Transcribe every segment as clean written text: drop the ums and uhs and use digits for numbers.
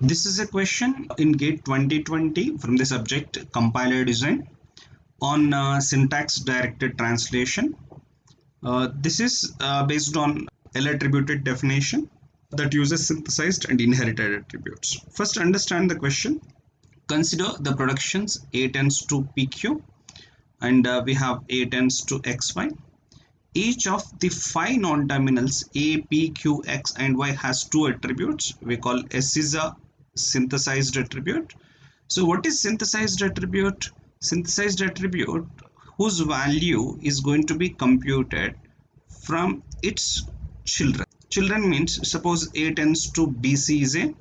This is a question in GATE 2020 from the subject compiler design on syntax directed translation. This is based on L attributed definition that uses synthesized and inherited attributes. First, understand the question. Consider the productions A tends to PQ and we have A tends to XY. Each of the 5 non-terminals A, P, Q, X and Y has 2 attributes. We call S is a synthesized attribute. So what is synthesized attribute? Synthesized attribute whose value is going to be computed from its children. Children means suppose A tends to BC is a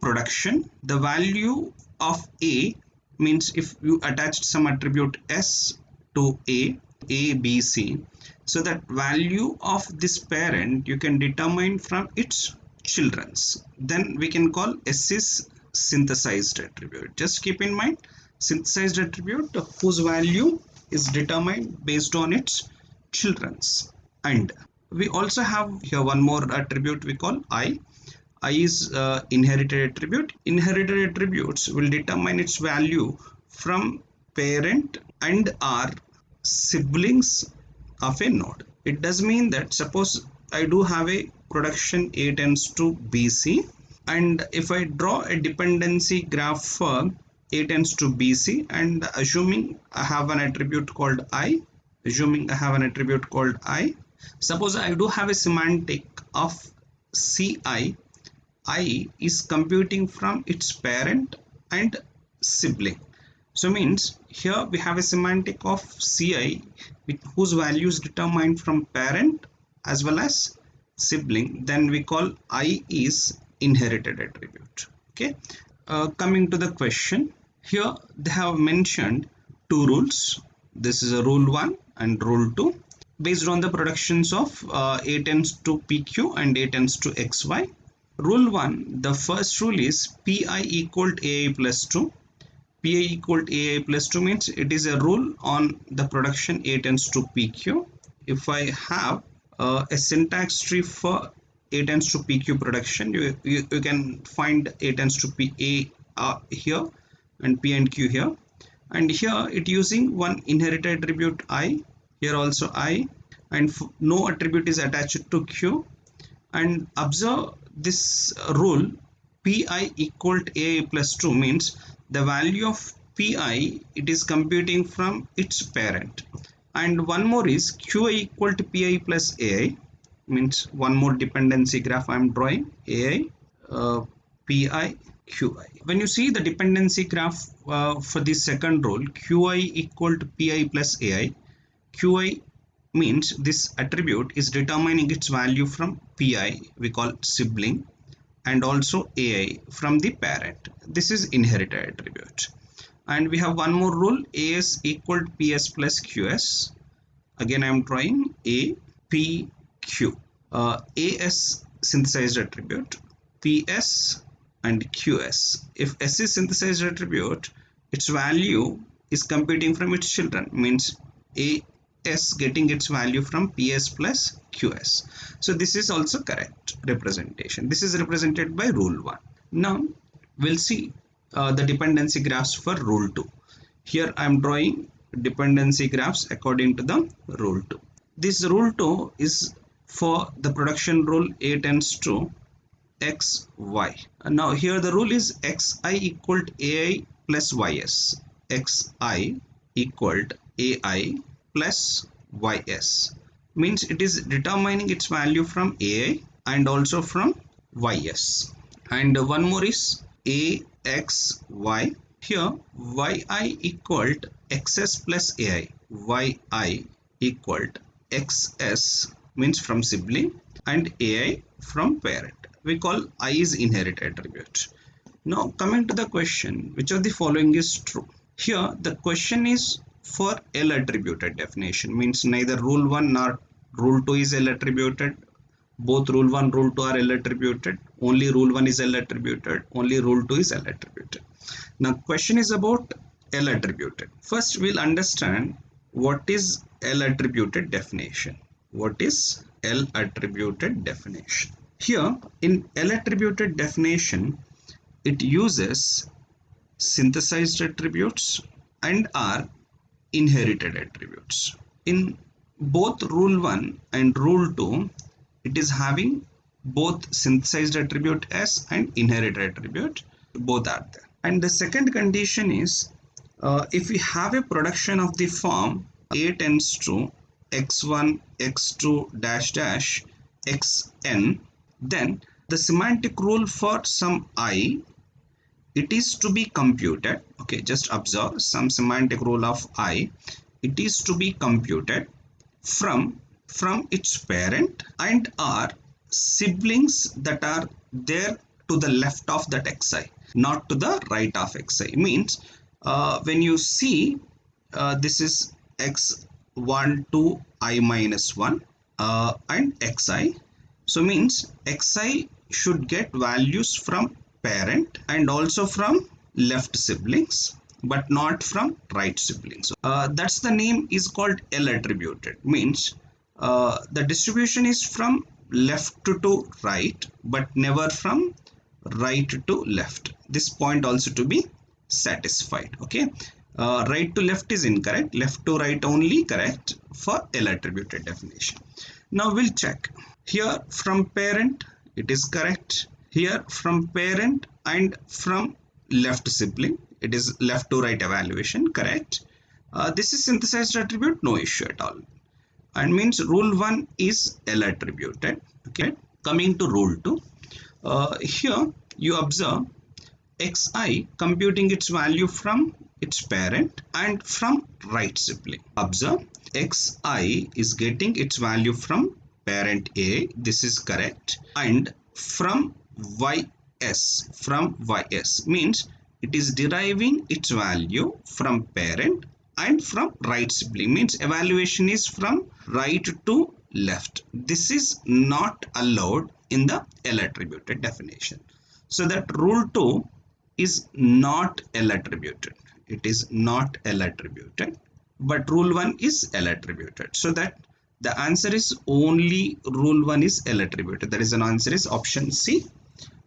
production. The value of A means if you attach some attribute S to A, B, C, so that value of this parent you can determine from its children's. Then we can call S is synthesized attribute. Just keep in mind, synthesized attribute whose value is determined based on its children's. And we also have here one more attribute we call I. I is inherited attribute. Inherited attributes will determine its value from parent and are siblings of a node. It does mean that suppose I do have a production A tends to BC, and if I draw a dependency graph for A tends to BC and assuming I have an attribute called I, suppose I do have a semantic of Ci. I is computing from its parent and sibling. So means here we have a semantic of Ci whose value is determined from parent as well as sibling. Then we call I is inherited attribute. Okay. Coming to the question, here they have mentioned 2 rules. This is a rule 1 and rule 2 based on the productions of A tends to PQ and A tends to XY. Rule 1, the first rule is Pi equal to AI plus 2. Pi equal to AI plus 2 means it is a rule on the production A tends to PQ. If I have a syntax tree for A tends to PQ production, you can find A tends to PA here and P and Q here. And here it using one inherited attribute I, here also I, and no attribute is attached to Q. And observe this rule, Pi equal to AI plus 2 means the value of Pi it is computing from its parent. And one more is Qi equal to Pi plus AI, means one more dependency graph I am drawing, AI, Pi, Qi. When you see the dependency graph for the second rule, Qi equal to Pi plus AI, Qi means this attribute is determining its value from Pi, we call sibling, and also AI from the parent. This is inherited attribute. And we have one more rule, As equal to Ps plus Qs. Again I am drawing A, P, Q. As synthesized attribute, Ps and Qs. If S is synthesized attribute, its value is computing from its children, means S getting its value from Ps plus Qs. So this is also correct representation. This is represented by rule 1. Now we'll see the dependency graphs for rule 2. Here I am drawing dependency graphs according to the rule 2. This rule 2 is for the production rule A tends to XY. Now here the rule is Xi equal to AI plus Ys. Xi equal to AI plus Ys means it is determining its value from AI and also from Ys. And one more is AXY. Here Yi equal to XS plus AI. Yi equal to XS means from sibling and AI from parent. We call I is inherited attribute. Now coming to the question, which of the following is true? Here the question is for L attributed definition, means neither rule 1 nor rule 2 is L attributed. Both rule 1 rule 2 are L attributed. Only rule 1 is L attributed. Only rule 2 is L attributed. Now question is about L attributed. First we'll understand what is L attributed definition. What is L attributed definition? Here in L attributed definition, it uses synthesized attributes and are inherited attributes. In both rule 1 and rule 2, it is having both synthesized attribute S and inherited attribute, both are there. And the second condition is, if we have a production of the form A tends to x1 x2 dash dash xn, then the semantic rule for some I, it is to be computed. Okay, just observe some semantic rule of I, it is to be computed from its parent and are siblings that are there to the left of that xi, not to the right of xi. Means when you see this is x1 to I minus 1 and xi, so means xi should get values from parent and also from left siblings, but not from right siblings. That's the name is called L attributed. Means the distribution is from left to right, but never from right to left. This point also to be satisfied. Okay, right to left is incorrect, left to right only correct for L attributed definition. Now we'll check. Here from parent it is correct. Here from parent and from left sibling, it is left to right evaluation, correct. This is synthesized attribute, no issue at all. And means rule 1 is L attributed. Okay, coming to rule 2, here you observe xi computing its value from its parent and from right sibling. Observe, xi is getting its value from parent A, this is correct, and from ys means it is deriving its value from parent and from right sibling, means evaluation is from right to left. This is not allowed in the L attributed definition. So that rule 2 is not L attributed. It is not L attributed, but rule 1 is L attributed. So that the answer is only rule 1 is L attributed. That is an answer is option C.